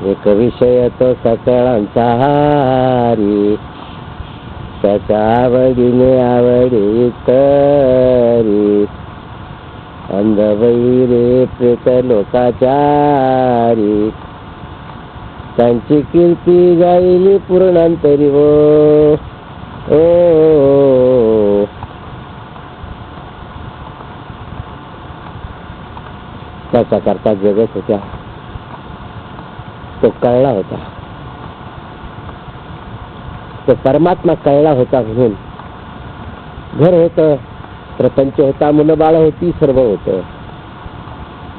एक विषय तो सकळांचा हारी, त्याच्या आवडीने आवडी तरी, अंधबहिरे प्रेत लोकाचारी, त्यांची कीर्ती गायली पूर्णांतरी वो ओ, त्याचा करता जगत होत्या, तो कळला होता, तो परमात्मा कळला होता म्हणून घर होतं, प्रपंच होता, मुलं बाळ होती, सर्व होतं,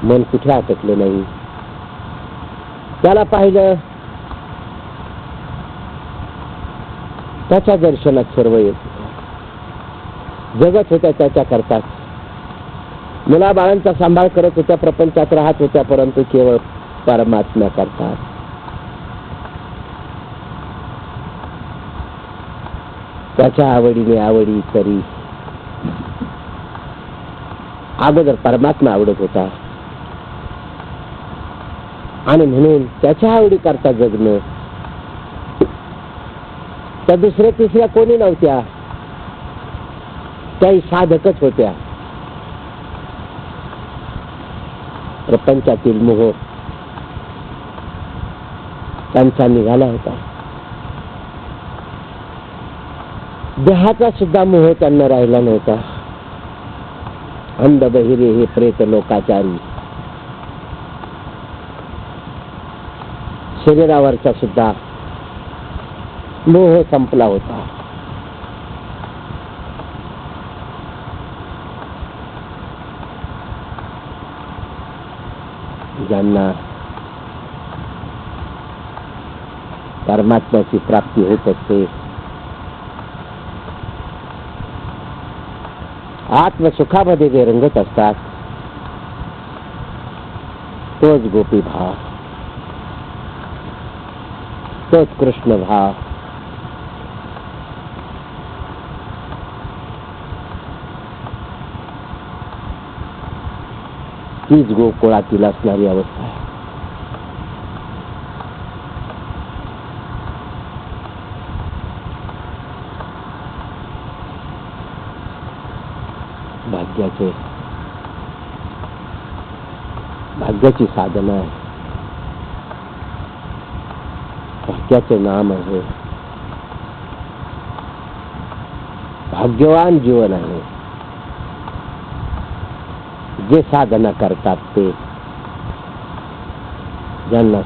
मन कुठे अटकलं नाही. त्याला पाहिलं, त्याच्या दर्शनात सर्व येत होतं, जगत होत्या त्याच्या करताच, मुला बाळांचा सांभाळ करत होत्या, प्रपंचात राहत होत्या, परंतु केवळ परमात्म्या करतात. त्याच्या आवडीने आवडी तरी, अगोदर परमात्मा आवडत होता आणि म्हणून त्याच्या आवडी करता जगणं. त्या दुसऱ्या तिसऱ्या कोणी नव्हत्या, त्याही साधकच होत्या. प्रपंचातील मोह त्यांचा निघाला होता, देहाचा सुद्धा मोह त्यांना राहिला नव्हता. अंध बहिरे हे प्रेत लोकाचारी, शरीरावरचा सुद्धा मोह संपला होता. ज्यांना परमात्म्याची प्राप्ती होत असते, आत्मसुखामध्ये जे रंगत असतात, तोच गोपी भाव, तोच कृष्ण भाव. तीच गोकुळातील असणारी अवस्था आहे. भाग्याची साधना आहे, भाग्याचे नाम आहे, भाग्यवान जीवन आहे. जे साधना करतात ते, ज्यांना